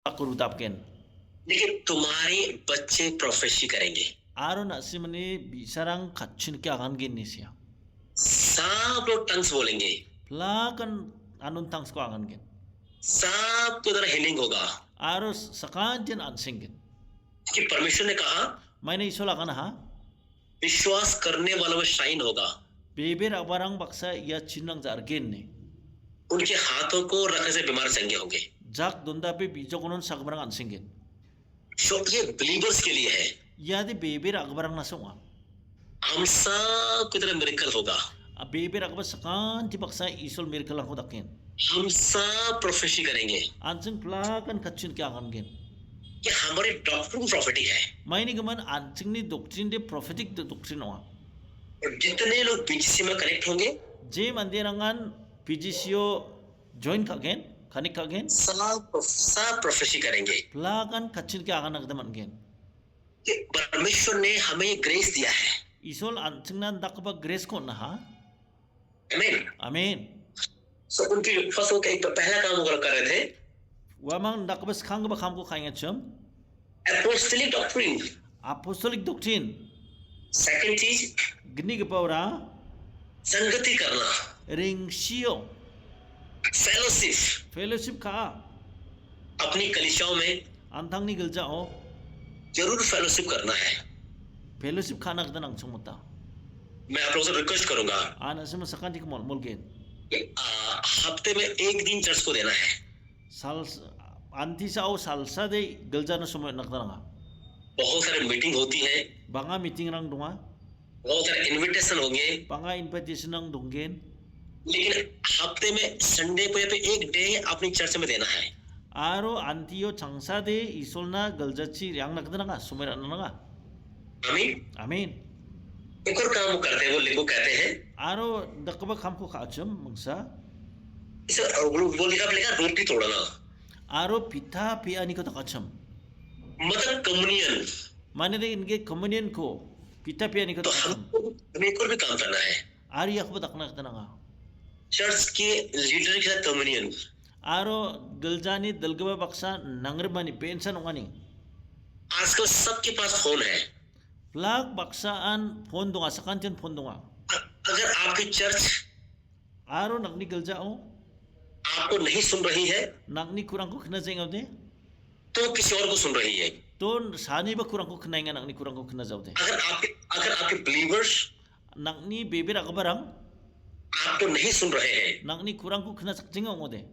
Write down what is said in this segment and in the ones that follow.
aku rutapken. लेकिन तुम्हारे बच्चे प्रोफेसी करेंगे। Aro na simani bisarang kachin ke agan gen nisya. सब लोग टंग्स बोलेंगे। Plakan anun tangs ko agan gen. सबको इधर हीलिंग होगा Aro sakan jen ansingen. कि परमेश्वर ने कहा Maina isol agan ha. विश्वास करने वालों में शाइन होगा। Beber abarang baksa ya chinang jargen ne. उनके हाथों को रखने से बीमार चंगे होंगे। Jak donda pe bijokonon sakbarang ansingen. सो ये बिलीवर्स के लिए है। Yadi beber akbarang nasonga. हम सब की तरह मिरेकल होगा। Beber akbar sakan ti baksa isol miracle ang daken. हम सब प्रोफेसी करेंगे Ansing plakan kachin ke agan gen. कि हमारे डॉक्ट्रिन प्रॉफिटिक है। Maini gaman ansing ni doctrine de prophetic de doctrine wa. और जितने लोग बीजीसी में कनेक्ट होंगे Je mandirangan PGCO join kagen, kanik kagen. सब प्रोफेसी करेंगे Plakan kachin ke agan nagdaman gen. कि परमेश्वर ने हमें ग्रेस दिया है। Isol ansing nan dakaba grace ko na ha. आमीन। Amen. सो उनकी फसलों का एक पहला काम वो कर रहे थे Wamang dakabas khang ba kham ko khainga chum. Apostolic doctrine. Apostolic doctrine. Second चीज Gini ke paura संगति करना, ringsio फेलोशिप। fellowship ka अपनी कलीसियाओं में antang ni gelja o जरूर फेलोशिप करना है। fellowship khana kdan ang chumuta. मैं आप लोगों से रिक्वेस्ट करूंगा Ana sima sakan tik mol gen. कि हफ्ते में एक दिन चर्च को देना है। Sal anti sa o salsa de gelja na sumoy nakdanga. बहुत सारे मीटिंग होती है, Banga meeting rang dunga. बहुत सारे इनविटेशन होंगे, Banga invitation rang dungen. लेकिन हफ्ते में संडे को या फिर एक डे अपनी चर्च में देना है। Aro antio changsa de isolna geljachi yang nakdanga sumoy nanga. आमीन। Amen. एक और काम वो करते हैं, वो लिखो कहते हैं Aro dakaba kham ko khachum mangsa. इसे वो लिखा रोटी तोड़ना, Aro pitha piani ko takachum. मतलब communion. Mane de inge communion ko pitha piani ko तो takachum. हमें एक और भी काम करना है, Ari yakba takna kdanga. Church के लीडर के साथ communion. Aro geljani dalgaba baksa nangrmani pension ngani. आजकल सबके पास फोन है। Plak baksaan phone dunga sakanchen phone dunga. अगर आपकी church Aro nagni gelja o आपको नहीं सुन रही है nagni kurang ko khna jeng de. तो किसी और को सुन रही है। Ton sani ba kurang ko khna nga nagni kurang ko khna jaw de. अगर आपके बिलीवर्स Nagni beber akbarang आपको नहीं सुन रहे हैं nagni kurang ko khna sakjeng ngo de.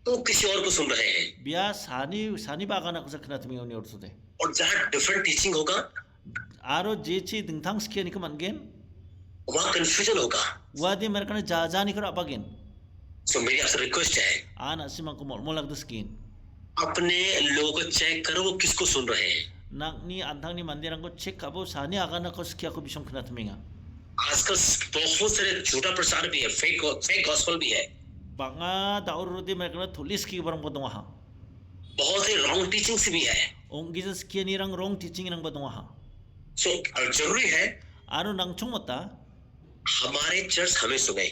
तो किसी और को सुन रहे हैं। Bia sani ba kana ko sakna tmi oni orso de. और जहाँ डिफरेंट टीचिंग होगा Aro jechi dingtang skia ni kaman gen. वहाँ कंफ्यूजन होगा। Wadi merkana jajani kara apagin. सो मेरी आपसे रिक्वेस्ट है, Ana simang ko molak the skin. अपने लोगों को चेक करो वो किसको सुन रहे हैं। Nagni antang ni mandirang ko check abo sani agana ko skia ko bisong khna tminga. आजकल बहुत सारे झूठा प्रचार भी है, फेक गॉस्पेल भी है, Banga daur rodi merkana tulis ki barang bodong ha. बहुत ही रॉन्ग टीचिंग से भी है। Ong Jesus skia ni rang wrong teaching rang bodong ha. सो जरूरी है Aro nang chungmata हमारे चर्च हमें सुने।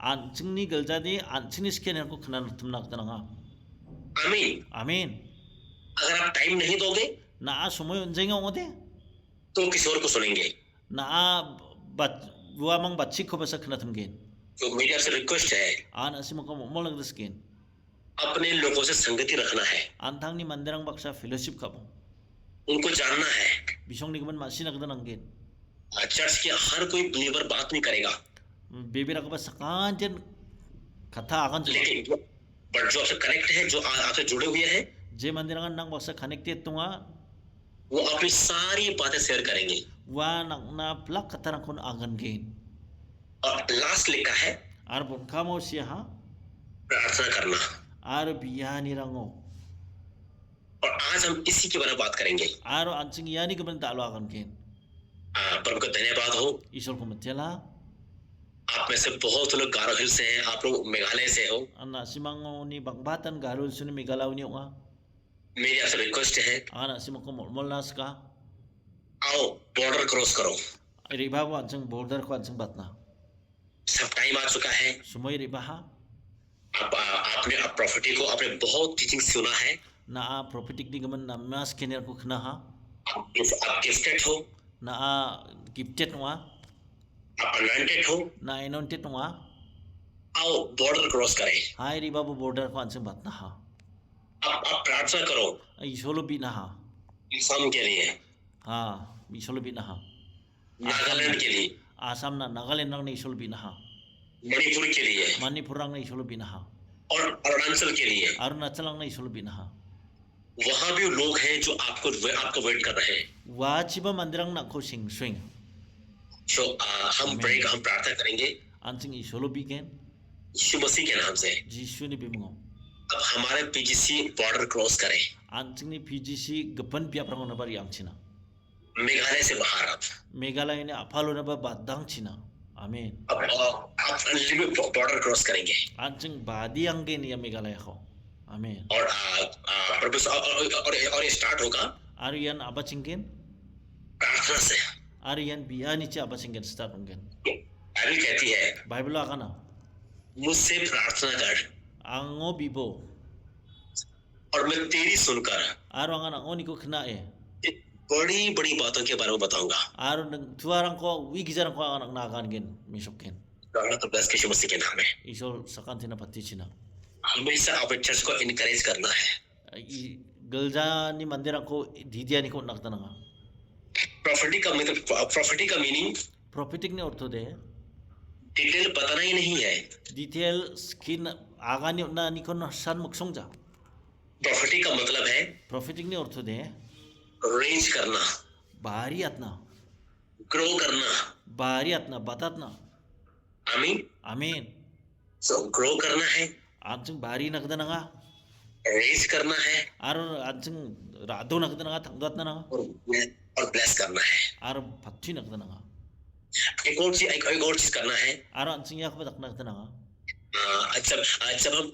anchingni geljadi anchingni skia ni ko khna tumna kdanga. आमीन। Amen. अगर आप टाइम नहीं दोगे Na sumoy unjenga ngode. तो किसी और को सुनेंगे। Na bat buamang batchik ko basa khna tumgen. तो मेरी आपसे रिक्वेस्ट है, Ana simang ko molak the skin. अपने लोगों से संगति रखना है, Antang ni mandirang baksa fellowship kabo. उनको जानना है। Bisong ni gaman masina kdan anggen. Church के हर कोई बिलीवर बात नहीं करेगा, Bebera ko ba sakan jen kata akan jeng. लेकिन बट जो आपसे कनेक्ट है, जो आपसे जुड़े हुए हैं, Je mandirangan nang baksa connected tunga वो अपनी सारी बातें शेयर करेंगे। wa nang na plak katarang kon agan gen. और लास्ट लिखा है Ar bon kamo siya ha. प्रार्थना करना। Ar biya ni rango. और आज हम इसी के बारे में बात करेंगे। Aro anching yani gaban talo agan gen. प्रभु का धन्यवाद हो। Isol ko matela. आप में से बहुत लोग गारो हिल से हैं, आप लोग मेघालय से हो। Ana simango ni bangbatan garul suni migalaw ni nga. मेरी आपसे रिक्वेस्ट है, Ana simang ko molnas ka. आओ बॉर्डर क्रॉस करो। Riba ko anching border ko anching batna. सब टाइम आ चुका है। Sumoy riba ha. आपने प्रॉफिटी को आपने बहुत टीचिंग सुना है, na a prophetic ni gaman na mas kenir ko khna ha आप गिफ्टेड हो, na a gifted wa आप अनॉइंटेड हो, na anointed wa आओ बॉर्डर क्रॉस करें। hai ri babu border ko anseng bat na ha आप प्रार्थना करो isolo bi na ha Assam के लिए, ha isolo bi na ha Nagaland के लिए, asam na nagaland nang na isolo bi na ha Manipur के लिए manipur rang na isolo bi na ha और अरुणाचल के लिए। arunachal rang na isolo bi na ha वहां भी लोग हैं जो आपको वेट कर रहे हैं। wa chiba mandirang na ko sing swing जो हम प्रार्थना करेंगे anseng isolo bi gen यीशु मसीह के नाम से। jisu ni bimungo अब हमारे पीजीसी बॉर्डर क्रॉस करें, anseng ni pgc gapan piap rang na bar yang china Meghalaya से बाहर आप मेघालय ने अफालो न बा बादांग छिना आमीन अब आप अनलिमिटेड बॉर्डर क्रॉस करेंगे आंचंग बादी अंगे निया मेघालय को आमीन और परमेश्वर और ये स्टार्ट होगा आरियन अबचिंगेन प्रार्थना से। आरियन बिया नीचे अबचिंगेन स्टार्ट होंगे बाइबल कहती है बाइबल आगाना मुझसे प्रार्थना कर आंगो बिबो और मैं तेरी सुनकर आरो आंगन आंगो निको खना ए बड़ी बड़ी बातों के बारे में बताऊंगा। आरो तुआरंग को विगिजारंग को आंगन नागान गेन मिसोकेन तो ब्लेस के यीशु मसीह के नाम में ईशोर सकांतिना पत्ती छिना हमेशा अपने चर्च को इनकरेज करना है। गलजा नि मंदिरंग को दीदिया निको नकतना प्रॉफिटिक का मीनिंग प्रॉफिटिक ने अर्थ दे डिटेल बताना ही नहीं है। डिटेल स्किन आगानी ना निको न सान मुक्सोंजा प्रॉफिटिक का मतलब है प्रॉफिटिक ने अर्थ दे रेंज करना, बारी आतना ग्रो करना। बारी आतना बतातना आमीन। आमीन सो ग्रो करना है, आंचंग बारी नगदनगा रेंज करना है आरो आंचंग रादो नगदनगा थंगदतना और ब्लेस करना है। आरो फत्ती नगदनगा एक और चीज करना है। आरो आंचंग या खबर नगदनगा जब हम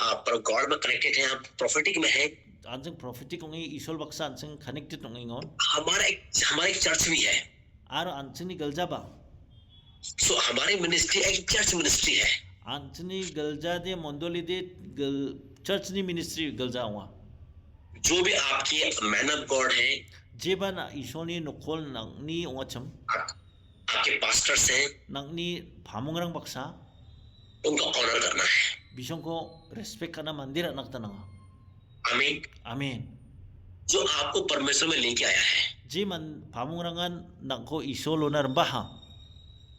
गॉड में कनेक्टेड हैं, हम प्रॉफिटिक में हैं, आंचंग प्रॉफिटिक होंगे ईशोल बक्सा आंचंग कनेक्टेड होंगे इंगोन हमारा एक चर्च भी है। आरो आंचंग नि गलजाबा सो हमारी मिनिस्ट्री एक चर्च मिनिस्ट्री है। आंचनी गलजा दे मंडोली दे चर्च नि मिनिस्ट्री गलजा हुआ जो भी आपकी मैन ऑफ गॉड है, जेबाना ईशोनी नोखोल नंगनी ओंगचम आपके पास्टर्स हैं, नंगनी फामुंगरंग बक्सा उनका ऑनर करना है। बिशों को रेस्पेक्ट करना मंदिर नगदनगा आमीन। आमीन जो आपको परमेश्वर में लेके आया है, जी मन फामुंगरंगन नंको ईशोलो नरबाहा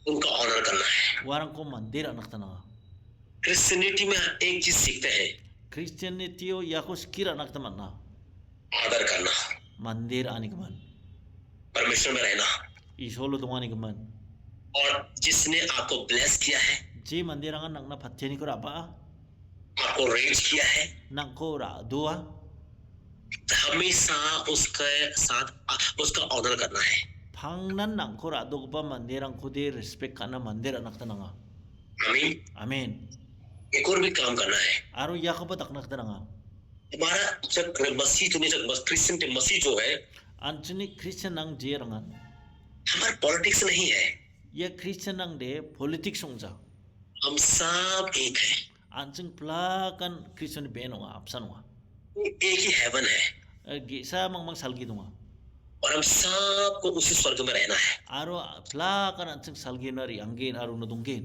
उनका ऑनर करना है। वारंग को मंदिर नगदनगा क्रिश्चियनिटी में एक चीज सीखते हैं, क्रिश्चियनिटीओ या को स्किर नगदमना आदर करना, मंदिर आनिगमन परमेश्वर में रहना। ईशोलो दुआनिगमन और जिसने आपको ब्लेस किया है, जी मंदिर अंगन नंगना फत्तेनी को राबा आपको रेंज किया है, नंको रा दुआ हमेशा उसके साथ उसका ऑनर करना है। फांगनन नंको रा दुगबा मंदिर अंको दे रेस्पेक्ट करना मंदिर नगदनगा आमीन। आमीन एक और भी काम करना है। आरो या को बतक नगदनगा हमारा जब क्रिश्चियन मसीह जो है, आंचनी क्रिश्चियन नंग जे रंगन हमारा पॉलिटिक्स नहीं है, ये क्रिश्चियन नंग दे पॉलिटिक्स होंजा हम सब एक हैं। आंचंग प्लाकन क्रिश्चियन बेन हुआ आपसन हुआ एक ही हेवन है गेसा मंग सालगी दूंगा और हम सबको उसी स्वर्ग में रहना है। आरो प्लाकन आंचंग सालगी नरी अंगेन आरो नदुंगेन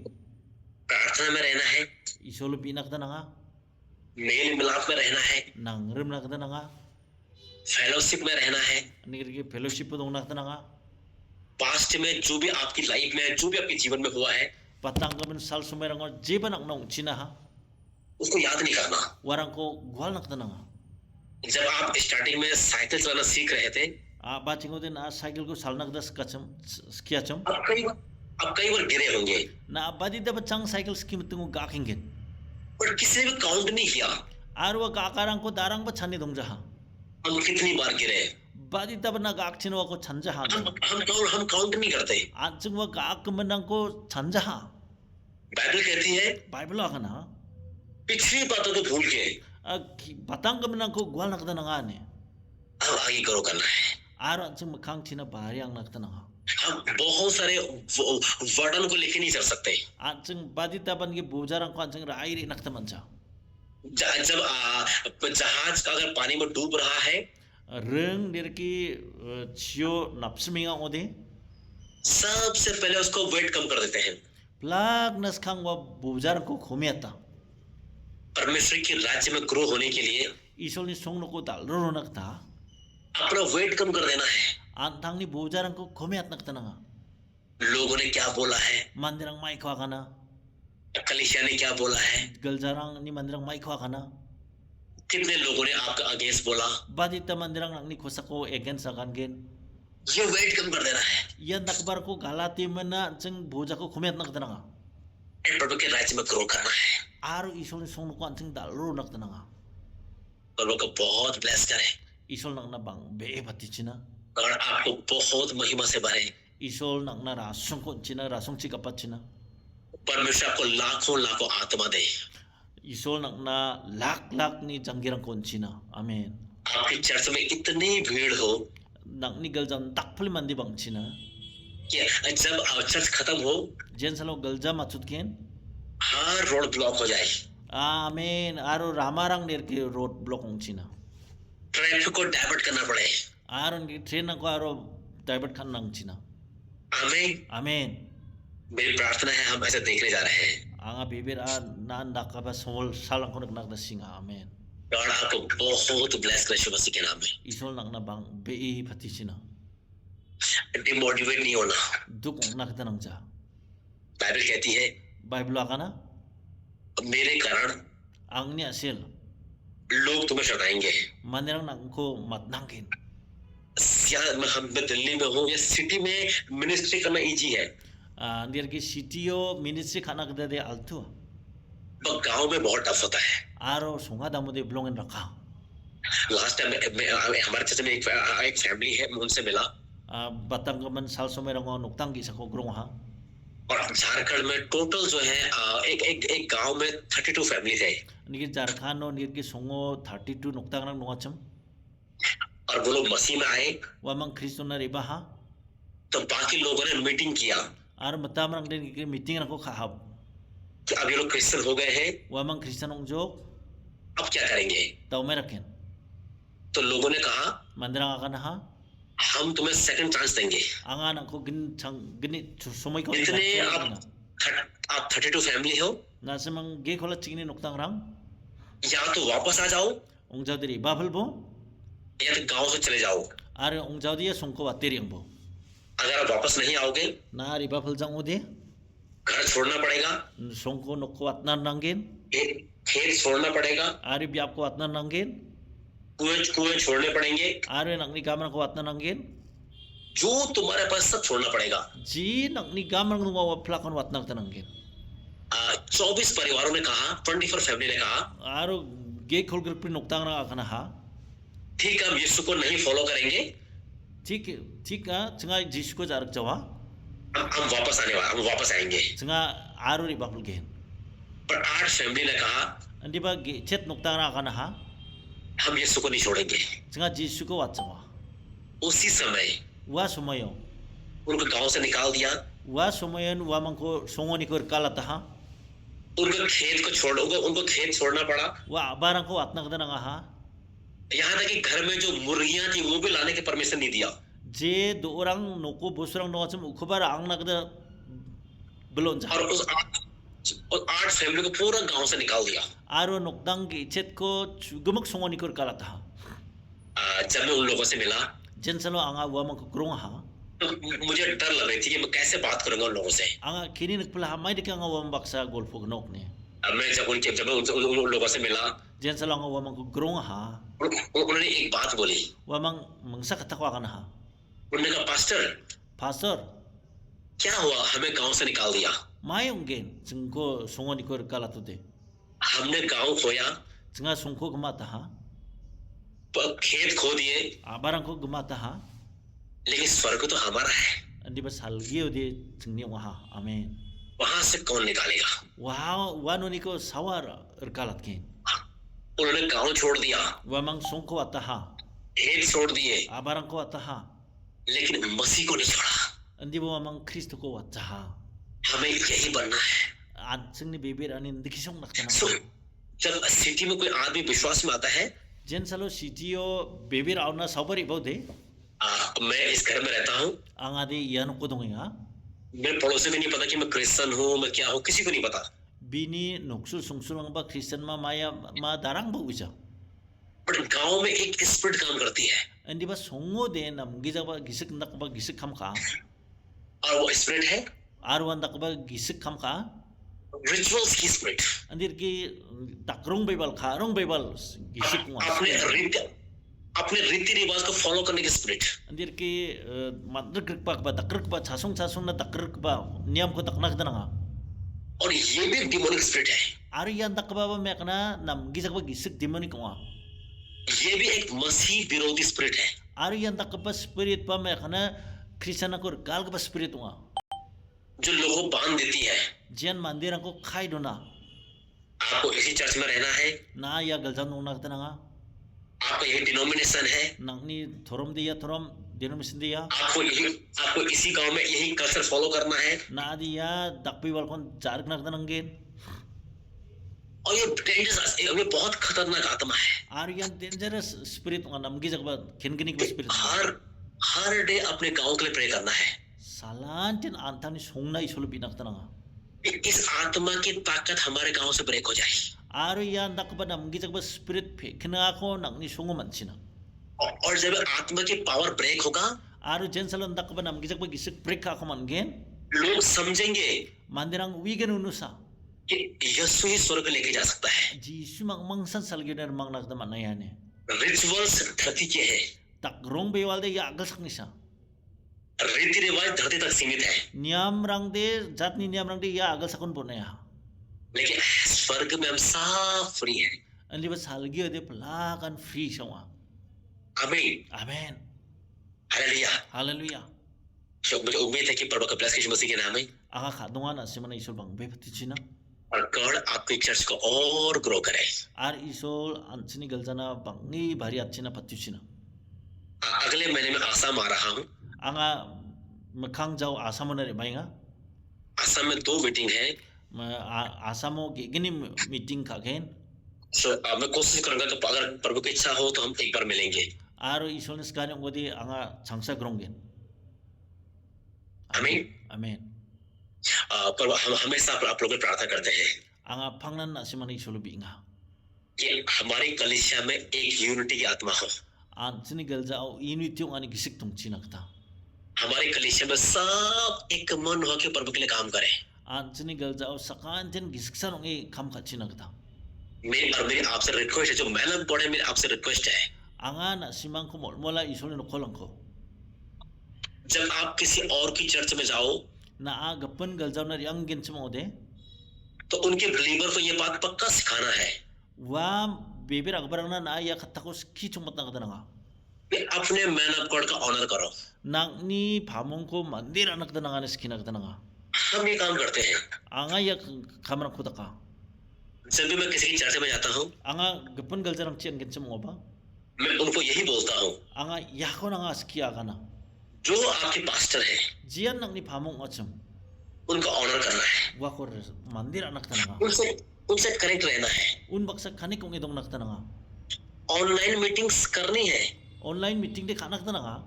प्रार्थना में रहना है, इसोलो बिनक दनगा मेल मिलाप में रहना है, नंगरम नक दनगा फेलोशिप में रहना है। निगर के फेलोशिप दो नक दनगा पास्ट में जो भी आपकी लाइफ में, जो भी आपके जीवन में हुआ है, पतंग में साल सुमेर रंगो जेबन नक नौ चिना हा उसको याद नहीं करना। वारंग को ग्वाल नक दनगा जब आप स्टार्टिंग में साइकिल चलाना सीख रहे थे, आ बाचिंगो दे ना साइकिल को सालनक दस कचम स्कियाचम आप कई बार गिरे होंगे, ना बादी दब चंग साइकिल स्कीम तुंगो गाकिंगेन पर किसी ने भी काउंट नहीं किया आरो वा काकारंग को दारंग ब छन्नी दूंग जहा हम कितनी बार गिरे। बादी तब ना गाक छिनो को छंजा हा हम काउंट नहीं करते। आजंग वा गाक मनंग को छंजा हा बाइबल कहती है बाइबल आगना पिछली बातों को भूल के पतंग मनंग को ग्वाल नक दनगा ने अब आगे करो करना है। आरो आजंग मखांग छिना बाहरी अंग नक दनगा हम बहुत सारे वर्डन को लेके नहीं चल सकते। आजंग बादी तबन के बोजारंग को आजंग राई रे नक दमंजा जब जहाज का अगर पानी में डूब रहा है, reng dirki chio napsminga ode सबसे पहले उसको वेट कम कर देते हैं। plag nas khang wa bujar ko khomiata परमेश्वर के राज्य में ग्रो होने के लिए isol ni song no ko dal ro nak ta अपना वेट कम कर देना है। antang ni bujar ko khomiat nak tananga लोगों ने क्या बोला है, mandirang mai khwa kana कलीसिया ने क्या बोला है, galjarang ni mandirang mai khwa kana कितने लोगों ने आपका अगेंस्ट बोला, badita mandirang nak ni khosako against akan gen ये वेट कम कर देना है। yan nakbar ko galati mana jeng buja ko khomiat nak tananga प्रभु के राज्य में ग्रो करना है। aro isol ni song no ko anting dal ro nak tananga प्रभु को बहुत ब्लेस करे isol nak na bang be pati china और आपको बहुत महिमा से भरे। isol nak na rasong ko china rasong chikapat china परमेश्वर आपको लाखों लाखों आत्मा दे। isol nak na lak ni janggirang kon china amen आपकी चर्च में इतनी भीड़ हो nak ni galjam takpuli mandi bang china कि जब चर्च खत्म हो jen salo galja machut ken हर रोड ब्लॉक हो जाए, amen aro ramarang ner ke road block ong china traffic को डाइवर्ट करना पड़े। aro ni train ko aro divert khan nang china आमीन। amen मेरी प्रार्थना है हम ऐसे देखने जा रहे हैं anga bibir a nan dakaba somol salang ko nak da singa amen और आपको बहुत ब्लेस करे यीशु मसीह के नाम में। isol nak na bang be pati china demotivate नहीं होना। duk ong nak tanang ja Bible कहती है bible akana मेरे कारण ang ni asil लोग तुम्हें सताएंगे। mandirang nak ko matnangkin या हम दिल्ली में हो या सिटी में मिनिस्ट्री करना इजी है, ndir ki CTO ministry khana kada de altu पर गांव में बहुत टफ होता है। aro songa damude blongen rakha last time हमारे चर्च में एक फैमिली है, मैं उनसे मिला batang kaman sal somerang nuktang gi sako grong ha और झारखंड में टोटल जो है एक गांव में 32 फैमिली है niki Jharkhand no nir ki songo 32 nuktang rang nuacham और वो लोग मसीह में आए wamang Kristo na riba ha तो बाकी लोगों ने मीटिंग किया aro matam rang den ki meeting rang ko khahab कि अब ये लोग क्रिश्चियन हो गए हैं, wamang Christian ong jok अब क्या करेंगे। tau meraken तो लोगों ने कहा mandirang akan ha हम तुम्हें सेकंड चांस देंगे। anga nak ko gin chang gini somoy ko इतने आप 32 फैमिली हो, na semang ge khola chingni nuktang rang या तो वापस आ जाओ ong jaw diri babal bo या तो गांव से चले जाओ। are ong jaw dia songko wateri ang bo अगर आप वापस नहीं आओगे na riba phal jang ode घर छोड़ना पड़ेगा, songko nokko atnar nangin खेत छोड़ना पड़ेगा, are biap ko atnar nangin कुएं छोड़ने पड़ेंगे, are nakni kamar ko atnar nangin जो तुम्हारे पास सब छोड़ना पड़ेगा। ji nakni kamar ko wa plakon watnak tanangin 24 परिवारों ने कहा, 24 फैमिली ने कहा aro ge khol group noktang rang akana ha ठीक है हम यीशु को नहीं फॉलो करेंगे, ठीक है चंगा जिसु को जारक जावा हम वापस आएंगे। चंगा आरो riba phal gen पर 8 फैमिली ने कहा andi ba ge chet noktang rang akana ha हम यीशु को नहीं छोड़ेंगे। चंगा जिसु ko watjawa उसी समय wa sumayo उनको गांव से निकाल दिया, wa sumayon wa mangko songoni ko kalata ha उनको खेत छोड़ना पड़ा। wa barang ko atnak danang ha यहाँ तक कि घर में जो मुर्गियां थी वो भी लाने के परमिशन नहीं दिया। je do orang noko bosurang no acham ukhobar ang nagda belon ja और उस 8 फैमिली को पूरा गांव से निकाल दिया। aro noktang ge chet ko gumuk songoni ko kalata ha जब मैं उन लोगों से मिला jen salo anga wa mangko grong ha तो मुझे डर लग रही थी कि मैं कैसे बात करूंगा उन लोगों से। anga kini nakpala ha mai de anga wa baksa golfo gnok ne मैं जब उन लोगों से मिला jen salo anga wa mangko grong ha उन्होंने एक बात बोली, wa mang mangsa katakwa kana ha उन्होंने कहा पास्टर pastor क्या हुआ, हमें गांव से निकाल दिया, mai ungen jengko songoni ko kalatu de हमने गांव खोया, jenga songko gmata ha खेत खो दिए, abarang ko gmata ha लेकिन स्वर्ग तो हमारा है, andi ba salgio de jengni wa ha amen वहां से कौन निकालेगा। wa noni ko sawar erkalat ken उन्होंने गांव छोड़ दिया, wa mang songko ata ha खेत छोड़ दिए, abarang ko ata ha लेकिन मसीह को नहीं छोड़ा। andi ba mang Kristo ko wata ha हमें यही बनना है। an jengni bibir anin dikisong So, naktanang जब सिटी में कोई आदमी विश्वास में आता है, jen salo sitio bebir auna sabar ibau de मैं इस घर में रहता हूँ, angadi yan kudonga मेरे पड़ोसी को नहीं पता कि मैं क्रिश्चियन हूँ, मैं क्या हूँ, किसी को नहीं पता। bini noksul sungsul ang ba Christian ma maya ma darang ba uja but गांव में एक स्पिरिट काम करती है, andi ba songo de nam gija ba gisik nak ba gisik kham ka और वो स्पिरिट है arwan dak ba gisik kham ka rituals की spirit. andir ki takrong baibal kharong baibal gisik mo अपने रीति रिवाज को फॉलो करने की spirit. andir ki madr krikpa ba takrk ba chasung na takrk ba niam ko taknak dana और ये भी डिमोनिक स्पिरिट है, ari yan dak ba ba mekna nam gijak ba gisik demonic wa ये भी एक मसीह विरोधी स्पिरिट है। ari yan dak ba spirit pa mekna Christian akor gal ba spirit wa जो लोगों को बांध देती है, jen mandir ko khai dona आपको इसी चर्च में रहना है, na ya galjan unak dana आपका यही डिनोमिनेशन है, nangni thorom dia thorom denomination dia आपको इसी गांव में यही कल्चर फॉलो करना है। na dia dakpi wal kon jar nak danangin और ये डेंजरस, ये बहुत खतरनाक आत्मा है। ari yan dangerous spirit wa nam gijak ba khengenik ba spirit हर डे अपने गांव के लिए प्रे करना है। salantin antani songna isol binak dana इस आत्मा की ताकत हमारे गांव से ब्रेक हो जाए, ari yan dak ba nam gijak ba spirit phekna ko nangni songo mansina और जब आत्मा की पावर ब्रेक होगा, aru jen salon dak ba nam gijak ba gisik break ka ko mangen लोग समझेंगे mandirang wigen unusa कि यीशु ही स्वर्ग लेके जा सकता है। jisu mang mangsan salginer mang nak da manayane rituals धरती के है, tak rong bewal de ya agal saknisa रीति रिवाज धरती तक सीमित है, niam rang de jatni niam rang de ya agal sakon bonaya लेकिन स्वर्ग में हम साफ फ्री हैं। andi ba salgi de plakan free sawa आमीन, amen हालेलुया। hallelujah मुझे उम्मीद है कि प्रभु का ब्लेस यीशु मसीह के नाम में aga khadunga na simana isol bang be patichina और गॉड आपकी चर्च को और ग्रो करे। ar isol anchini galjana bangi bari achina patichina अगले महीने में आसाम आ रहा हूँ। anga makhang jaw asamona re mainga Assam में 2 मीटिंग है, asamo gini meeting kagen सो मैं कोशिश करूंगा कि अगर प्रभु की इच्छा हो तो हम एक बार मिलेंगे। aro isol skani ngodi anga changsa grongen आमीन। amen पर हम हमेशा आप लोगों की प्रार्थना करते हैं anga phangnan na simana isol binga कि हमारी कलीसिया में एक यूनिटी की आत्मा हो, anchini galja au unity ani gisik tungchina kta हमारी कलीसिया में सब एक मन होकर प्रभु के लिए काम करें। anchini galja au sakanten gisik sanong e kham khachina kta मेरी आपसे रिक्वेस्ट है, जो मैन ऑफ गॉड है, मेरी आपसे रिक्वेस्ट है, anga na simang ko mola isol no kolangko जब आप किसी और की चर्च में जाओ na a gapan galjaw na yang gen chmode तो उनके बिलीवर को ये बात पक्का सिखाना है wa bebir akbarang na ya khattako ski chungmat na kadanga कि अपने मैन ऑफ गॉड का ऑनर करो। nangni phamong ko mandir anak dananga ne skina kadanga हम ये काम करते हैं। anga ya khamra khudaka जब भी मैं किसी की चर्च में जाता हूँ, anga gapan galjarang chen gen chmoba मैं उनको यही बोलता हूँ, anga yakho nanga ski agana जो आपके पास्टर है jian nangni phamong achum उनका ऑनर करना है, wa kor mandir anak dananga उनसे कनेक्ट रहना है, un baksa khani kong edong nak dananga online meetings करनी है। online meeting de khanak dananga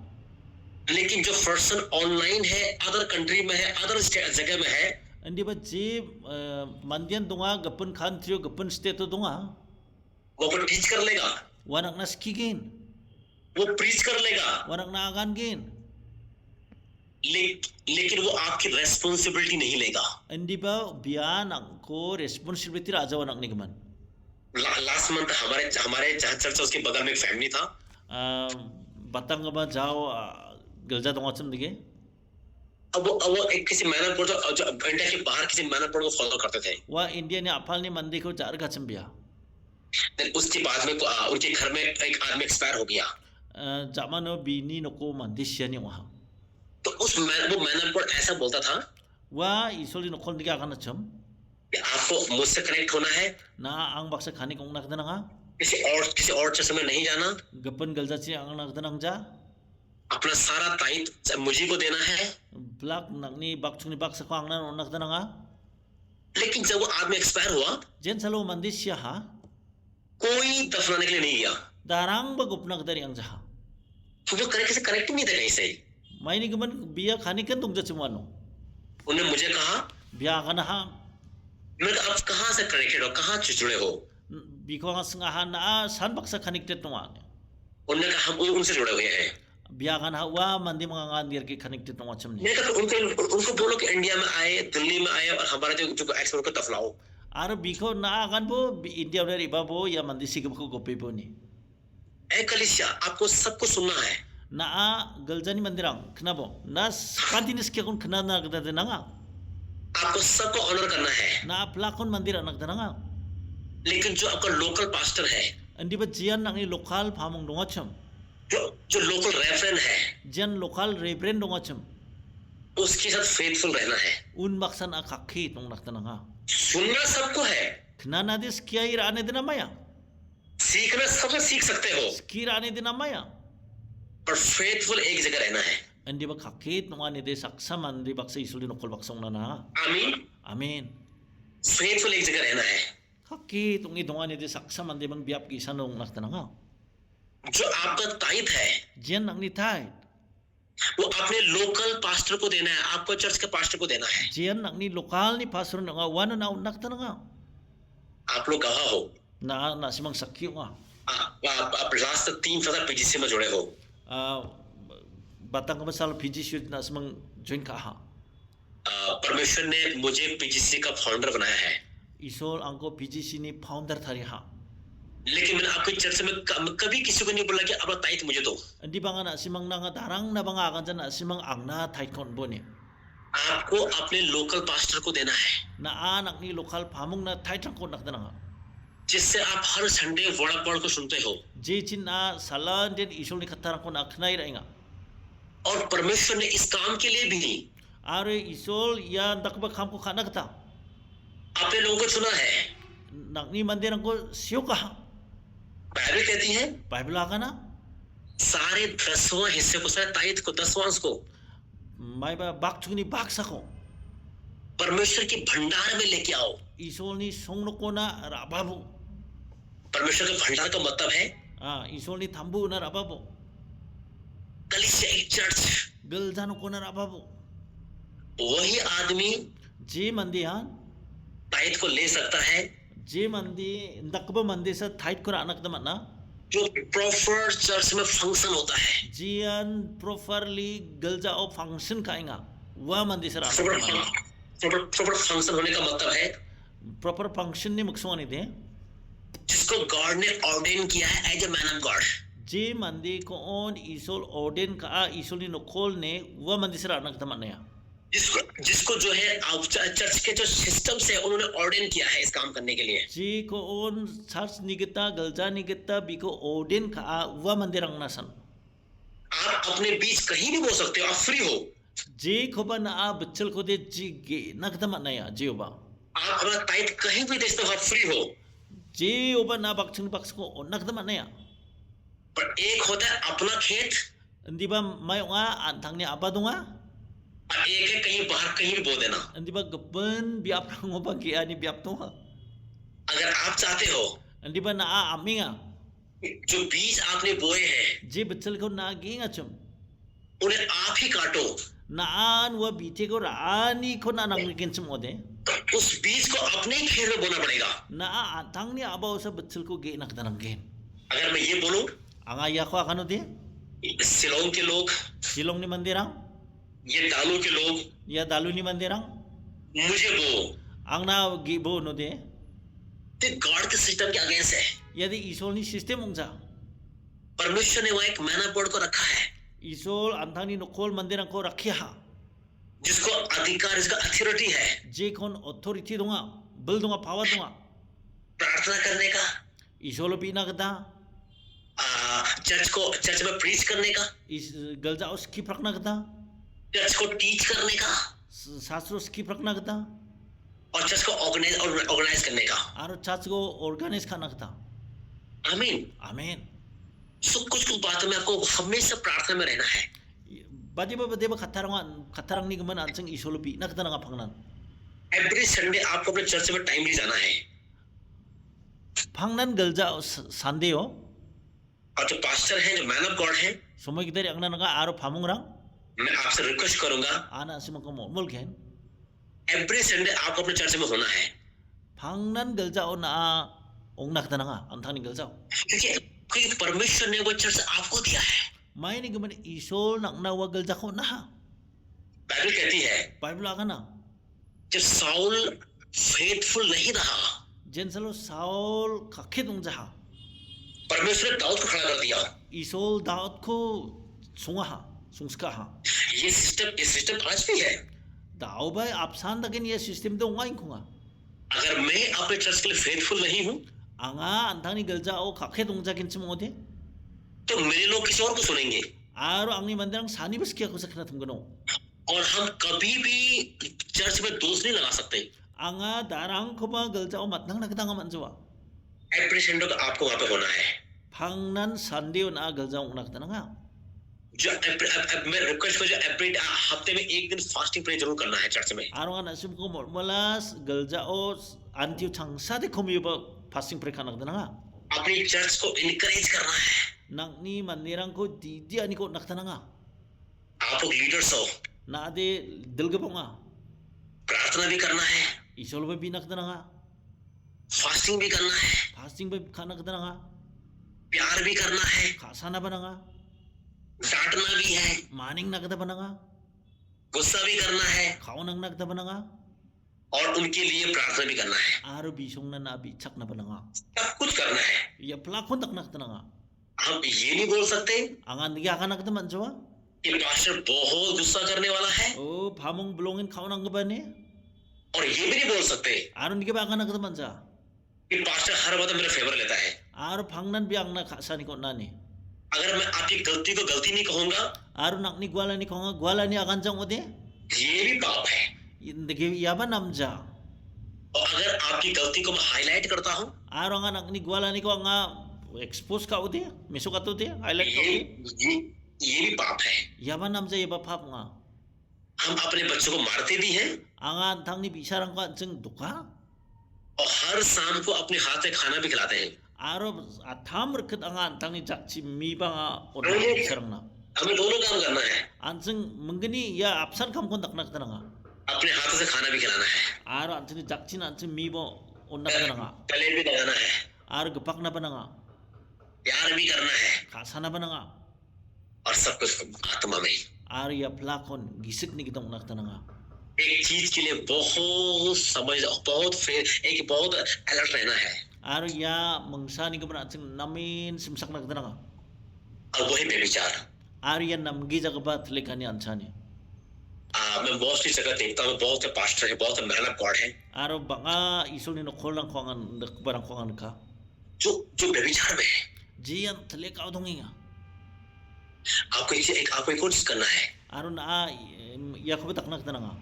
लेकिन जो पर्सन ऑनलाइन है, अदर कंट्री में है, अदर जगह में है, andi ba je mandian donga gapan khan trio gapan state to donga वो अपन टीच कर लेगा, wanak na ski gen वो प्रीच कर लेगा, wanak na agan gen लेकिन वो आपकी रेस्पॉन्सिबिलिटी नहीं लेगा। andi ba bian angko responsibility raja wanak ni gaman last month हमारे जहाँ चर्च है उसके बगल में एक फैमिली था, batang ba jao galja donga chum dige अब वो एक किसी मैन ऑफ गॉड जो इंडिया के बाहर किसी मैन ऑफ गॉड को फॉलो करते थे। wa india ne apal ni mandi ko jar gacham biya then उसके बाद में उनके घर में एक आदमी एक्सपायर हो गया, jamano bini noko mandi siani wa तो वो मैन ऑफ गॉड ऐसा बोलता था wa isoli nokol dige agan chum कि आपको मुझसे कनेक्ट होना है, na ang baksa khani kong nak dananga किसी और चर्च में नहीं जाना, gapan galja chi ang nak danang ja अपना सारा दायित्व मुझी को देना है। blak nakni bakchungni baksa ko ang nak dananga लेकिन जब वो आदमी एक्सपायर हुआ jen salo mandi sia ha कोई दफनाने के लिए नहीं गया, darang bagupnak dari ang jaha तो वो कनेक्ट से कनेक्ट नहीं था कहीं से। mai ni gaman biya khani kan tung jachumano उन्होंने मुझे कहा, biya kana ha मैंने कहा आप कहाँ से कनेक्टेड हो, कहाँ से जुड़े हो? biko nga singahan na san baksa connected tonga उन्होंने कहा हम उनसे जुड़े हुए हैं। biya kana wa mandi mga ngandir ki connected tonga chamni मैंने कहा उनको उनको बोलो कि इंडिया में आए, दिल्ली में आए और हमारे जो एक्स को दफनाओ। ar biko na akan bo India dari babo ya mandi sigam ko gope bo ni ए कलिसिया, आपको सबको सुनना है। na a galjani mandirang knabo na kantinis kya kun khna na gda de nanga आपको सबको ऑनर करना है, na plakon mandir anak da nanga लेकिन जो आपका लोकल पास्टर है, andi ba jian nang ni lokal phamong donga cham जो local referent है, jian lokal reverend donga cham उसके साथ फेथफुल रहना है। un baksan akakhi tong nak da nanga सुनना सबको है, khna na dis kya irane dina maya सीखना सबसे सीख सकते हो, kirane dina maya पर फेथफुल एक जगह रहना है। andi ba kakit nung ani de saksam andi baksa isuli nokol baksong na na आमीन। amen फेथफुल एक जगह रहना है। kakit tung idong ani de saksam andi bang biap ki sanong nak da nanga जो आपका ताइथ है jian nang ni thai वो अपने लोकल पास्टर को देना है, आपको चर्च के पास्टर को देना है। jian nang ni lokal ni pastor nanga wana na nak da nanga आप लोग गवाह हो। na simang sakyo nga आप लास्ट 3 साल पीजीसी में जुड़े हो। batang ka basal PG shoot na simang join ka ha परमेश्वर ने मुझे पीजीसी का फाउंडर बनाया है, isol angko PGC ni founder thari ha लेकिन मैंने आपकी चर्च में कभी किसी को नहीं बोला कि अपना ताइथ मुझे दो। andi banga na simang nanga darang na banga kan jan na simang angna thai kon boni आपको अपने लोकल पास्टर को देना है, na anak ni lokal phamung na thai tang kon nak da nanga जिससे आप हर संडे वर्ड ऑफ गॉड को सुनते हो। je chin na salan den isol ni khatara kon akhnai rainga और परमेश्वर ने इस काम के लिए भी are isol ya dakba kham ko khana kata अपने लोगों को चुना है। nak ni mandir ko sio ka Bible कहती है bible aga na सारे 10वां हिस्से को, सारे ताइथ को, 10वां को mai ba bak chuni bak sa ko परमेश्वर की भंडार में लेके आओ। isol ni song no ko na rababu परमेश्वर के भंडार का मतलब है isol ni thambu na rababu कलीसिया, एक church. galjano ko na rababu वही आदमी je mandihan ताइथ को ले सकता है je mandi dakba mandi sa thait ko anak da na जो प्रॉपर चर्च में फंक्शन होता है। jian properly galja o function kainga wa mandi sa proper function होने का मतलब है proper function ni maksoni de जिसको गॉड ने ऑर्डेन किया है as a man of God. je mandi ko on isol orden ka isol ni nokol ne wa mandi sa anak da na ya जिसको जो है चर्च के जो systems है उन्होंने ऑर्डेन किया है इस काम करने के लिए। je ko on church nigita galja nigita biko orden ka wa mandirang nasan आप अपने बीच कहीं भी बोल सकते हो, आप फ्री हो। je ko ba na bachal ko de ji ge nakdama na ya je oba आप अपना ताइथ कहीं भी दे सकते हो, आप फ्री हो। je oba na bakchung baks ko nakdama na ya पर एक होता है अपना खेत ndi ba may nga antang ni abadunga और एक है कहीं बाहर कहीं भी बो देना। ndi ba gaban biap ngo ba ki ani biap to ha अगर आप चाहते हो ndi ba na aminga जो बीज आपने बोए हैं je bachal ko na gi nga chum उन्हें आप ही काटो, na an wa bite ko rani ko na nang kin chum ode उस बीज को अपने ही खेत में बोना पड़ेगा। na antang ni abaw sa bachal ko ge nak danang gen अगर मैं ये बोलूं, anga ya ko akano de Ceylon के लोग, silong ni mandirang ये डालू के लोग ya dalu ni mandirang मुझे बो, ang na gi bo no de तो गॉड के सिस्टम के अगेंस्ट है। yadi isol ni system ungja परमेश्वर ने वहाँ एक मैन ऑफ गॉड को रखा है isol antang ni nokol mandirang ko rakhya ha जिसको अधिकार, इसका अथॉरिटी है je kon authority dunga bel dunga power dunga प्रार्थना करने का, isol pina kada चर्च में प्रीच करने का, is galja os ki prakna kada church को टीच करने का शास्त्रो की prakna kada और चर्च को ऑर्गेनाइज करने का। aro church go organize kana kada आमीन। amen सब कुछ बातों में आपको हमेशा प्रार्थना में रहना है। badi ba deba khatarang ni gaman ansang isol pi na kada nga phangnan every Sunday आपको अपने चर्च में टाइमली जाना है। Phangnan gelja sandeo और जो पास्टर हैं, जो मैन ऑफ गॉड हैं, somoy gidari angna naga aro phamungrang मैं आपसे रिक्वेस्ट करूंगा ana simako mulken every Sunday आपको अपने चर्च में होना है, phangnan gelja o na ongnak tananga antangni gelja क्योंकि परमेश्वर ने वो चर्च आपको दिया है। mai ni gumani isol nakna wa gelja ko na Bible कहती है bible agana जब साउल फेथफुल नहीं रहा, jensalo saul kakhet ongja परमेश्वर ने दाऊद को खड़ा कर दिया। isol daud ko sunga sungska ये सिस्टम आज भी है। daw bay apsan dagen ye system do ngai khunga अगर मैं अपने चर्च के लिए फेथफुल नहीं हूँ anga antangni gelja o kakhet ongja kinchim ode तो मेरे लोग किसी और को सुनेंगे aro angni mandirang sani biskia ko sakna thumgano और हम कभी भी चर्च में दोष नहीं लगा सकते। anga darang khoba gelja o matnang nakdanga manjwa every Sunday को आपको वहां पे होना है। phangnan sandeo na gelja ongnak tananga जो मैं रिक्वेस्ट कर, जो एवरी हफ्ते में एक दिन फास्टिंग प्रे जरूर करना है चर्च में। aro ana sim ko malas gelja o antiu changsa de khomiba fasting pray kanak tananga अपनी चर्च को इनकरेज करना है। nakni mandirang ko di ani ko naktananga आप लोग लीडर्स हो, na de dilgabonga प्रार्थना भी करना है, isol ba binak tananga fasting भी करना है, fasting ba kanak tananga प्यार भी करना है, khasana bananga डांटना भी है, maning nakda bananga गुस्सा भी करना है khaunang nakda bananga और उनके लिए प्रार्थना भी करना है। aro bisongna na bi chakna bananga सब कुछ करना है। ya plakon tak naktananga हम ये नहीं बोल सकते angan diga kanak taman jawa कि पास्टर बहुत गुस्सा करने वाला है, o phamung blongin khaunang gabane और ये भी नहीं बोल सकते aro ndige ba kanak taman ja कि पास्टर हर वक्त मेरा फेवर लेता है। aro phangnan bi angna khasani ko nani अगर मैं आपकी गलती को गलती नहीं कहूंगा, aro nakni gwalani khonga gwalani akan jang ode ये भी पाप है। ndige yaba namja और अगर आपकी गलती को मैं हाईलाइट करता हूँ, aro nga nakni gwalani ko nga expose ka ode meso ka to de highlight ka ode ये भी पाप है। yaba namja yaba phap nga हम अपने बच्चों को मारते भी हैं anga thangni bisarang ka jeng duka और हर शाम को अपने हाथ से खाना भी खिलाते हैं। aro atham rket anga thangni jakchi mi ba nga ona bisarang na हमें दोनों काम करना है, anjeng menggeni ya apsan kam kon tak nak tananga अपने हाथों से खाना भी खिलाना है, aro anjeng jakchi na anjeng mi bo onna tananga गले भी लगाना है, aro gepak na bananga प्यार भी करना है khasana bananga और सब कुछ आत्मा में। aro ya plakon gisik ni kitong nak tananga एक चीज के लिए बहुत समझ, बहुत अलर्ट रहना है aro ya mengsa ni keban anjeng namin simsak nak tananga और वही व्यभिचार। aro ya namgi jagabat lekani anchani मैं मोस्टली जगह देखता हूँ, बहुत से पास्टर है, बहुत से मैन ऑफ गॉड है aro banga isul ni nokol lang kwangan barang kwangan ka जो व्यभिचार में है। jian thle ka donginga आपको एक और चीज करना है, aro na ya ko tak nak tananga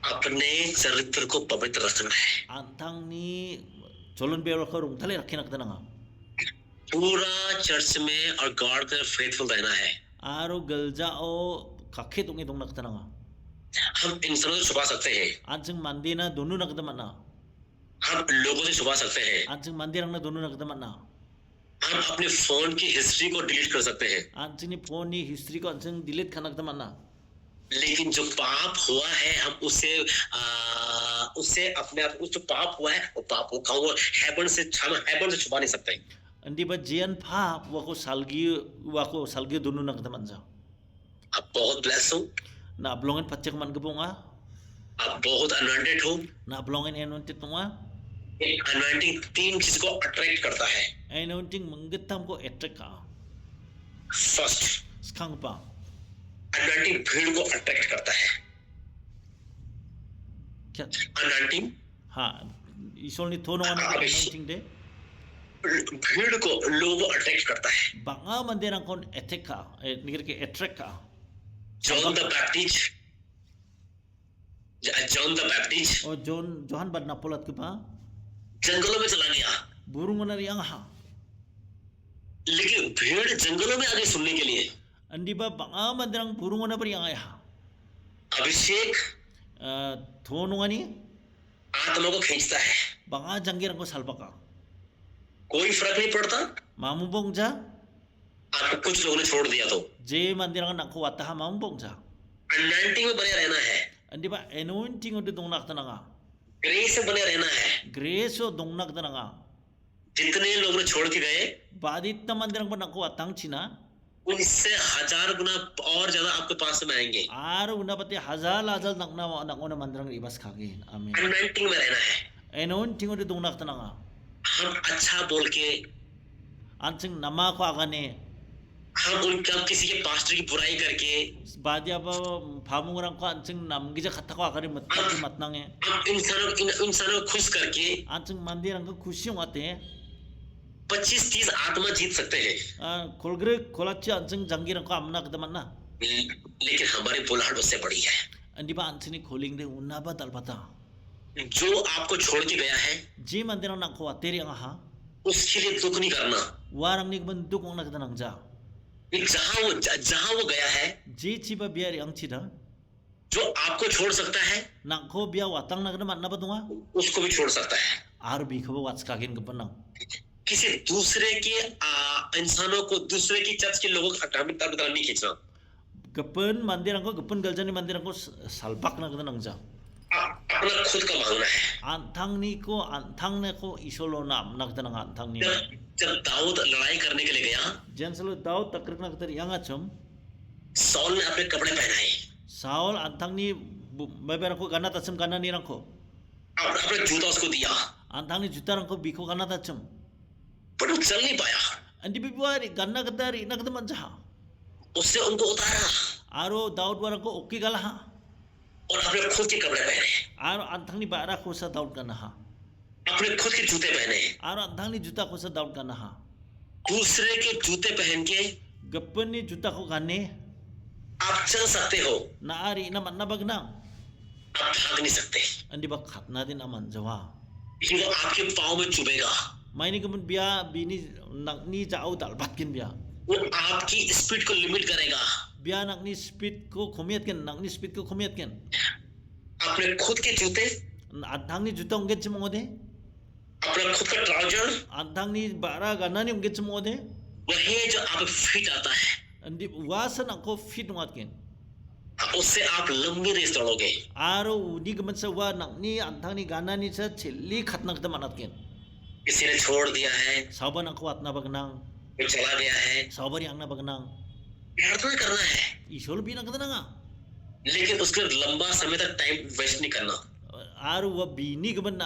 अपने चरित्र को पवित्र रखना है। antang ni cholon bero ko rung thale rakhi nak tananga पूरा चर्च में और गॉड के फेथफुल रहना है। aro gelja o kakhet ungi dong nak tananga हम इंसानों से छुपा सकते हैं, anjeng mandina donu nak tamana हम लोगों से छुपा सकते हैं, anjeng mandirang na donu nak tamana हम अपने फोन की हिस्ट्री को डिलीट कर सकते हैं। anjeng ni phone ni history ko anjeng delete kanak tamana लेकिन जो पाप हुआ है हम उससे अपने आप उस जो पाप हुआ है वो पाप को कहूँ हेवन से छुपा नहीं सकते। andi ba jian pha wako salgi donu nak tamanja आप बहुत ब्लेस हो, na blongen pachek man gebonga आप बहुत अनॉइंटेड हो। na blongen anointed tunga एक अनॉइंटिंग तीन चीज को अट्रैक्ट करता है। anointing menggetam ko attract ka first, skang pa anointing भीड़ को अट्रैक्ट करता है। kya anointing ha isol ni thono an anointing de भीड़ को लोगों को अट्रैक्ट करता है। banga mandirang kon attack ka nigir ke attract ka John the Baptist o Johan bad napolat ke pa जंगलों में चला गया, burung onar yang ha लेकिन भीड़ जंगलों में आ गई सुनने के लिए। andi ba banga mandirang burung onar yang ay ha अभिषेक thono ani आत्मा को खींचता है, banga janggirang ko salpa ka कोई फर्क नहीं पड़ता mamubong ja आपको कुछ लोगों ने छोड़ दिया तो। je mandirang nako wataha mamubong ja anointing में बने रहना है, andi ba anointing odi dongnak tananga grace में बने रहना है। grace o dongnak tananga जितने लोग ने छोड़ के गए badita mandirang ba nako watang china उनसे 1000 गुना और ज्यादा आपके पास में आएंगे। ar unapati hazal nakona mandirang ibas khagi amen anointing में रहना है। anointing odi dongnak tananga हम अच्छा बोल के, ansing nama ko agane हम उनका किसी के पास्टर की बुराई करके, badia ba phamurang ko ansing namgija khatta ko agare matnange हम इंसानों को खुश करके ansing mandirang ko khushi ngate 25-30 आत्मा जीत सकते हैं। kolgre kolachi ansing jangirang ko amna kadamanna लेकिन हमारी बुलाहट उससे बड़ी है। andi ba ansini kholing de unna ba dalbata जो आपको छोड़ के गया है ji mandirang nako ateri aha उसके लिए दुख नहीं करना। warang nik ban duk ong nagdanang ja जहां वो गया है, ji chiba biari ang chida जो आपको छोड़ सकता है nakho bia watang nagna manna badunga उसको भी छोड़ सकता है। ar bi khabo wats kagin gapanang किसी दूसरे के इंसानों को, दूसरे की चर्च के लोगों का नहीं खींचना। gapan mandirang ko gapan galjani mandirang ko salbak nagdanang ja अपना खुद का मांगना है। antang ni ko antang ne ko isolo nam nagdanang antang ni जब दाऊद लड़ाई करने के लिए गया, jenselo daud takrik nagdar yang achom soul ने अपने कपड़े पहनाए, saul antang ni babera ko ganat achom gana ni rang ko अपना जूता उसको दिया, antang ni juta rang ko biko ganat achom पर वो चल नहीं पाया। andi bibuari ganna gadari nagdaman jaha उससे उनको उतारा aro daud warang ko okki galaha और अपने खुद के कपड़े पहने, aro antang ni bara ko sa daud ganaha अपने खुद के जूते पहने। aro antang ni juta ko sa daud ganaha दूसरे के जूते पहन के gapan ni juta ko gane आप चल सकते हो, naari naman nabagnang आप भाग नहीं सकते, andi ba khatna din aman jawa क्योंकि वो आपके पाँव में चुभेगा। maini gaman bia bini nakni jao dalbatkin bia वो आपकी स्पीड को लिमिट करेगा। bia nakni speed ko khomiat ken nakni speed ko khomiat ken अपने खुद के जूते, antang ni juta ongget chimode अपना खुद का trouser, antang ni bara gana ni ongget chimode वही जो आप फिट आता है, andi wasan ako fit ngat ken उससे आप लंबी race दौड़ोगे। aro udi gaman sa wa nakni antang ni gana ni sa chili khatnak ta manat ken किसी ने छोड़ दिया है, saban ako atna bagnang वो चला गया है, sabari angna bagnang प्यार तो नहीं करना है, isol bi nagdana लेकिन उसके लंबा समय तक टाइम वेस्ट नहीं करना। aro wa bini gaman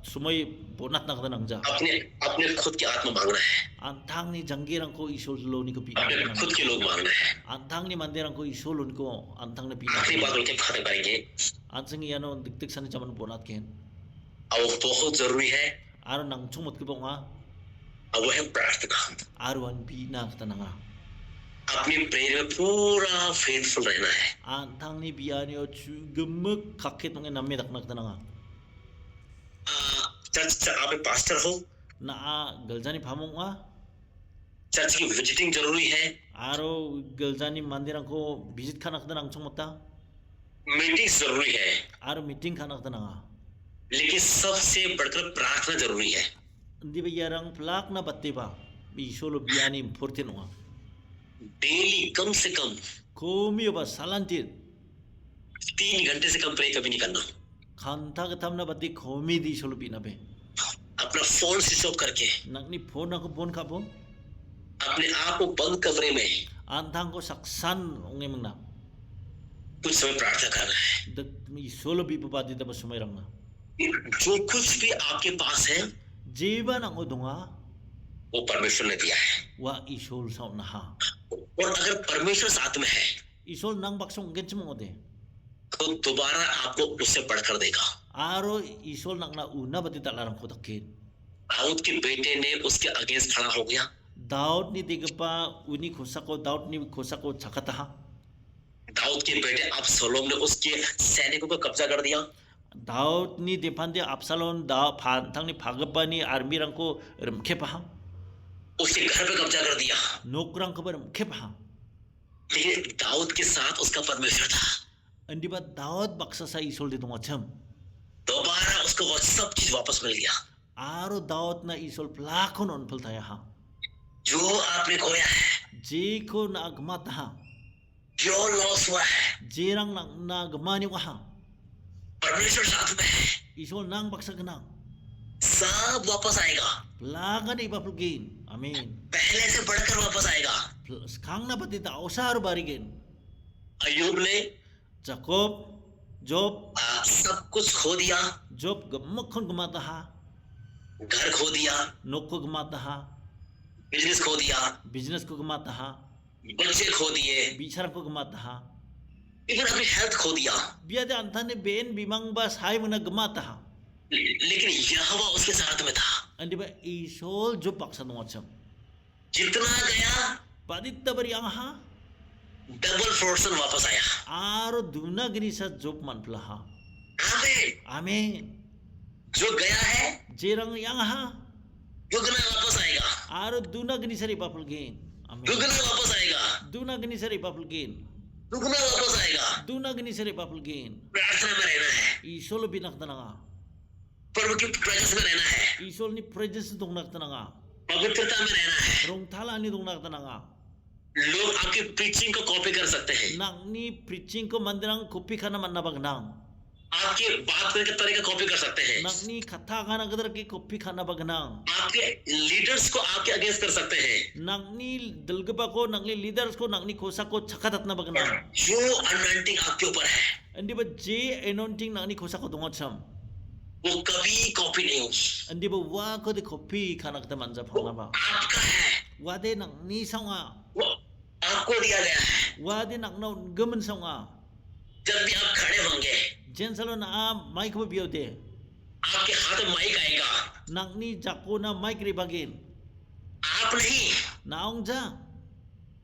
sumay bonat nagdanang ja अपने अपने खुद की आत्मा मांगना है, antang ni jangirang ko isol lo ni ko pi अपने खुद के लोग मांगना है। antang ni mandirang ko isolon ko antang na pina आखिरी बात उनके खत्म करेंगे, ansang yano diktik san jaman bonat ken और वो बहुत जरूरी है, aro nang chumot ko nga और वो है प्रार्थना। aro an pina tananga अपनी प्रेयर में पूरा फेथफुल रहना है। antang ni biani o gemek kakit ng namme dak tananga church आप एक पास्टर हो, na galjani phamong nga church की विजिटिंग जरूरी है, aro galjani mandirang ko visit khanak tanang chumota meeting जरूरी है, aro meeting khanak tananga लेकिन सबसे बढ़कर प्रार्थना जरूरी है। ndi bayarang plak na battiba isolo biani fortin nga daily कम से कम komi ba salantir 3 घंटे से कम प्रे कभी नहीं करना। khanta katam na batti komi di isolo pina be अपना फोन स्विच ऑफ करके nakni phone ako phone kapo अपने आप को बंद कमरे में antang ko saksan ongemang na कुछ समय प्रार्थना करना है। dak isolo bi babadi da sumairang na जो कुछ भी आपके पास है jiba nang odunga वो परमेश्वर ने दिया है, wa isol sa na ha और अगर परमेश्वर साथ में है isol nang baksong genchmo ode तो दोबारा आपको उससे बढ़कर देगा। aro isol nang na una bati talarang ko dakin Dawood के बेटे ने उसके अगेंस्ट खड़ा हो गया, daud ni digpa uni khosako daud ni khosako chakata ha Dawood के बेटे अबसलोम ने उसके सैनिकों को कब्जा कर दिया, daud ni depande absalom da phantang ni phagapani army rang ko remkhepa ha उसके घर पे कब्जा कर दिया। nokrang ko remkhepa ha लेकिन दाऊद के साथ उसका परमेश्वर था, andi ba daud baksa sa isol de tunga cham दोबारा उसको वो सब चीज वापस मिल गया। aro daot na isol plakon on peltaya ha जो आपने खोया है, jiko na agmat ha जो लॉस हुआ है, jirang na gmani wa ha परमेश्वर साथ में है, isol nang baksa ganang सब वापस आएगा, plagan ipapulgin amin पहले से बढ़कर वापस आएगा। kang na patita osar barigin अय्यूब ने Jacob Job सब कुछ खो दिया, Job gamakhon gmata ha घर खो दिया, nokko gmata ha बिजनेस खो दिया, business ko gmata ha बच्चे खो दिए, bichara ko gmata ha even अपनी हेल्थ खो दिया, biade antane ben bimang ba sai muna gmata ha लेकिन यहोवा उसके साथ में था। andi ba isol Job paksa ngacham जितना गया paditta bari ang ha double portion वापस आया। aro duna gini sa Job manpla ha आमीन। amen जो गया है jirang yang ha दुगना वापस आएगा, aro duna gini sa ipapulgin amen दुगना वापस आएगा, duna gini sa ipapulgin दुगना वापस आएगा। duna gini sa ipapulgin प्रार्थना में रहना है, isol binaktananga प्रभु की प्रेजेंस में रहना है, isol ni presence dongnak पवित्रता में रहना है। rong thala ni dongnak लोग आपकी प्रीचिंग को कॉपी कर सकते हैं, nakni preaching ko mandirang kopi kana mannabagnang आपकी बात करने का तरीका कॉपी कर सकते हैं, nakni khatha kana gadar ki kopi kana bagnang आपके लीडर्स को आपके अगेंस्ट कर सकते हैं। nakni dalgaba ko nakni leaders ko nakni kosa ko chakatat na bagnang जो अनॉइंटिंग आपके ऊपर है andi ba je anointing nakni kosa ko dongacham वो कभी कॉपी नहीं होगी, andi ba wa ko de kopi kana kata manja phangna ba आपका है, wa de nakni sanga वो आपको दिया गया है। wa de nakna gaman sanga जब भी आप खड़े होंगे jen salo na mic ba biyote आपके हाथ में माइक आएगा, nakni jako na mic ri bagin आप नहीं naong ja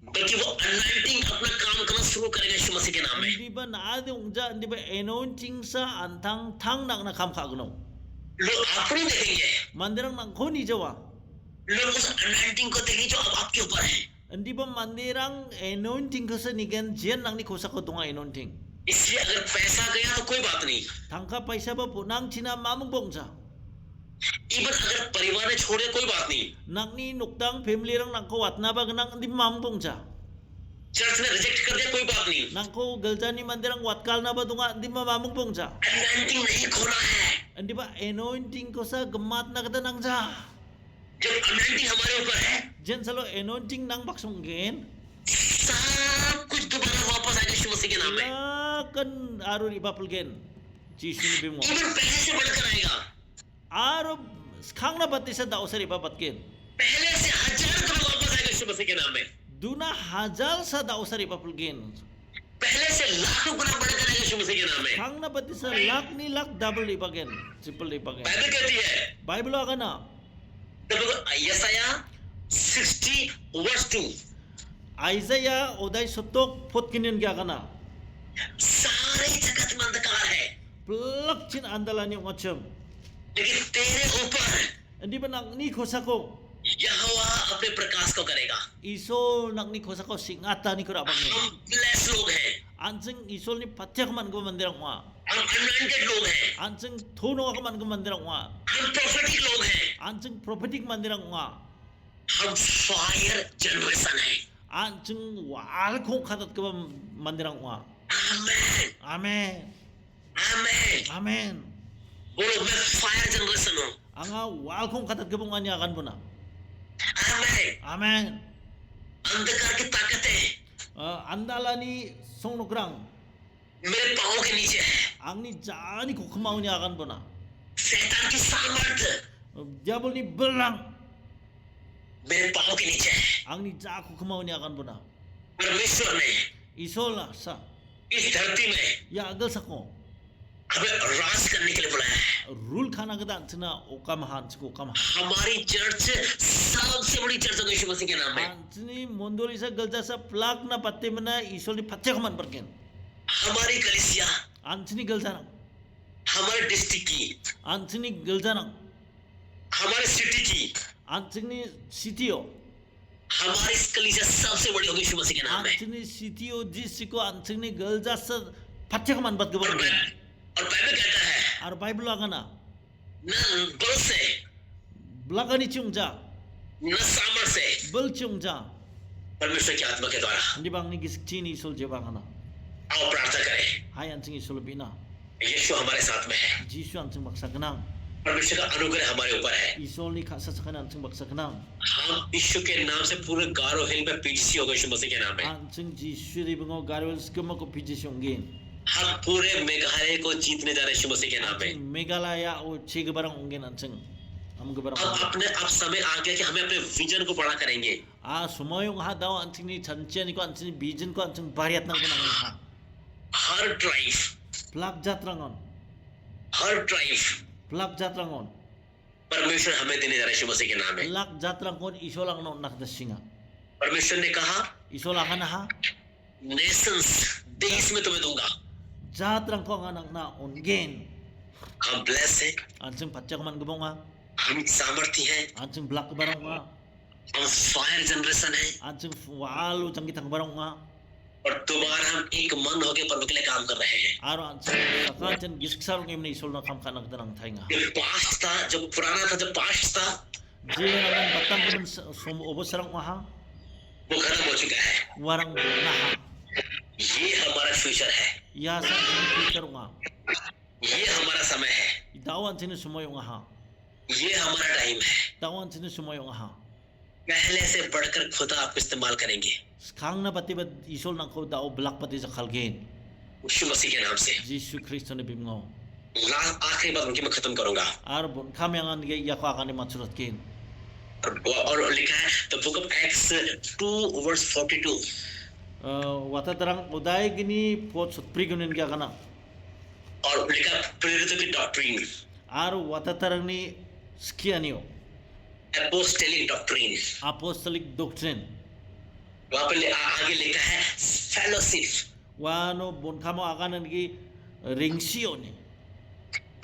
बल्कि वो अनॉइंटिंग अपना काम करना शुरू करेगा यीशु मसीह के नाम में। andi ba na de ungja andi ba anointing sa antang thang nakna kam khagno लोग आपको नहीं देखेंगे, mandirang nang khoni jawa लोग उस अनॉइंटिंग को देखेंगे जो अब आपके ऊपर है। andi ba mandirang anointing ko sa nigan jen nakni kosa ko tunga anointing इसलिए अगर पैसा गया तो कोई बात नहीं, thangka paisa ba punang china mamung bongja even अगर परिवार ने छोड़े कोई बात नहीं, nakni nuktang family rang nangko watna ba ganang andi mamung bongja church ने रिजेक्ट कर दिया कोई बात नहीं, nangko galjani mandirang watkal na ba tunga andi ma mamung bongja anointing नहीं खोना है। andi ba anointing ko sa gemat na kata nangja जब अनॉइंटिंग हमारे ऊपर है jen salo anointing nang baksunggen सब कुछ दोबारा वापस आएगा यीशु मसीह के नाम में, kan aru ipapulgen jisu ni bimo even पहले से बढ़कर आएगा, aro khang na pati sa dao sa ipapatken पहले से 1000 गुना वापस आएगा यीशु मसीह के नाम में, duna hajal sa dao sa ipapulgen पहले से लाखों गुना बढ़कर आएगा यीशु मसीह के नाम में। khang na pati sa lak ni lak double ipagen triple ipagen Bible कहती है, bible aga na यसाया 60 verse 2, Isaiah oday sotok potkinin gya kana सारे जगत में अंधकार है, plak chin andalan yung acham लेकिन तेरे ऊपर hindi ba nang ni kosako यहोवा अपने प्रकाश को करेगा। iso nang ni kosako singata ni kurabang ni हम ब्लेस लोग हैं, ansing isol ni patyak man ko mandirang wa हम अनॉइंटेड लोग हैं, ansing thuno ka man ko mandirang wa हम प्रोफेटिक लोग हैं, ansing prophetic mandirang wa हम फायर जनरेशन हैं। ansing wal ko khatat ka mandirang wa आमेन amen आमेन। amen बोलो मैं फायर जनरेशन हूँ। anga wal ko khatat ka bong anya kan puna आमेन। amen अंधकार की ताकतें andalani songnukrang मेरे पाँव के नीचे है, angni jani ko khamau ni akan puna शैतान की सामर्थ diabol ni belang मेरे पाँव के नीचे है। angni ja ko khamau ni akan puna परमेश्वर ने isola sa इस धरती में ya agal sako हमें राज करने के लिए बुलाया है। rule khana kada antina okamahan ko kama हमारी चर्च सबसे बड़ी चर्च होगी यीशु मसीह के नाम में। antini mondol isa galja sa plak na patte mana isol ni patyak man perken हमारी कलीसिया, antini galja na हमारे डिस्ट्रिक्ट की, antini galja na हमारे सिटी की, antini sitio हमारी कलीसिया सबसे बड़ी होगी यीशु मसीह के नाम में। antini sitio jisiko antini galja sa patyak man bat और gabar बाइबल कहता है ar bible agana ना बल से Belakani ciungja, न सामर्थ्य से, bel ciungja. परमेश्वर की आत्मा के द्वारा। Hindi bang ni giskin isol jebangana. आओ प्रार्थना करें। Hai anjing isol bina. यीशु हमारे साथ में है। Jisu anjing baksa kenang. परमेश्वर का अनुग्रह हमारे ऊपर है। Isol ni kasa sakan anjing baksa kenang. हम यीशु के नाम से पूरे गारो हिल में पीछे हो गए यीशु मसीह के नाम में। Anjing Jisu di bengo garwel skema ko piji siungin. हम पूरे मेघालय को जीतने जा रहे हैं यीशु मसीह के नाम में। Anjing Meghalaya o chig barang ungin anjing. Am gebarang. अब समय आ गया कि हमें अपने विजन को बड़ा करेंगे। Sumoyong ha daw anjing ni chanchen ko anjing vision ko anjing bariat nang kenang ha. हर ड्राइव, Plak jatrangon. हर ड्राइव Plak jatrangon. परमेश्वर हमें देने जा रहे हैं यीशु मसीह के नाम में। Plak jatrangon isolang no nak dasinga. परमेश्वर ने कहा, Isolahan ha. नेशंस देश में तुम्हें दूंगा। Jatrang ko nga nang na ungen. हम ब्लेस हैं, Anjing patyak man gebong ha. हम सामर्थ्य हैं, Anjing blak barang ha. हम फायर जनरेशन हैं Anjing walu jang kitang barang ha. और दोबारा हम एक मन होकर प्रभु के लिए काम कर रहे हैं। Aro anjing sakanchen giskasarong imni isol na kam kanak danang thainga. जो पास्ट था, जो पुराना था, जो पास्ट था, Jiwa naman batang ko sum obosarang ha. वो खत्म हो चुका है। Warang na ha. ये हमारा फ्यूचर है, Ya sa future nga. ये हमारा समय है, Dawan sini sumoyong ha. ये हमारा टाइम है। Dawan sini sumoyong ha. पहले से बढ़कर खुदा आपको इस्तेमाल करेंगे Skang na pati ba isol nang ko dao blak pati sa kalgin. यीशु मसीह के नाम से। Jisu Kristo ni bimngo. आखिरी बात उनकी मैं खत्म करूंगा। Aro bon kami ang anigay yakwa ka ni matsurat kin. और लिखा है the book of Acts 2 verse 42। Wata terang uday gini pot sutpri gunin kya kana. और लिखा प्रेरितों की doctrine, Aro wata terang ni skianio. Apostolic doctrine. Apostolic doctrine. वहां पे आगे लिखा है fellowship. Wano bon kamo akanan ki ringsio ni.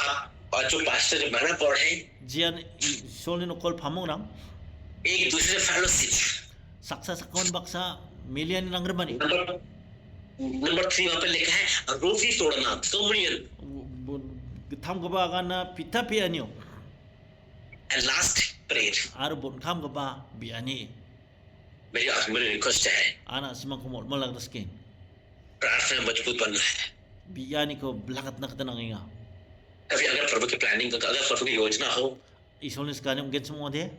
आप और जो पास्टर जो बना पढ़े Jian isol ni kol pamong nang. एक दूसरे fellowship. Saksa sakon baksa million nang rebani. Number 3 वहां पे लिखा है रोटी तोड़ना, communion. Tham ka ba kana pita pianio. And last prayer. Aro bon kam ka ba biani. मेरी रिक्वेस्ट है, Ana simang kumol malag daskin. प्रार्थना में मजबूत बनना है। Biani ko blakat na kita nanginga. कभी अगर प्रभु की प्लानिंग, अगर प्रभु की योजना हो Isol ni skanyong get semua de.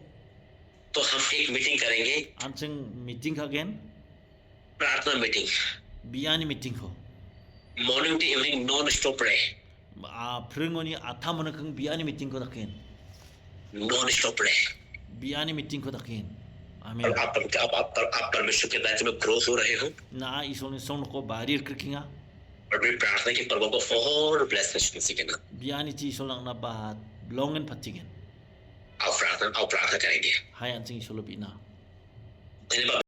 तो हम एक मीटिंग करेंगे, Anjing meeting ka gen. प्रार्थना meeting, Biani meeting ko. Morning to evening non stop रहे, Pringoni atam na kang biani meeting ko dakin. Non stop रहे। Biani meeting ko dakin. और Amen. आप परमेश्वर के राज्य में ग्रोथ हो रहे हो Na isol ni son ko barir kirkinga. और भी प्रार्थना की प्रभु को और ब्लेस कर सके ना। Biani chi isol lang na bahat longen patigen. आप प्रार्थना करेंगे। Hai anjing isol bina. धन्यवाद।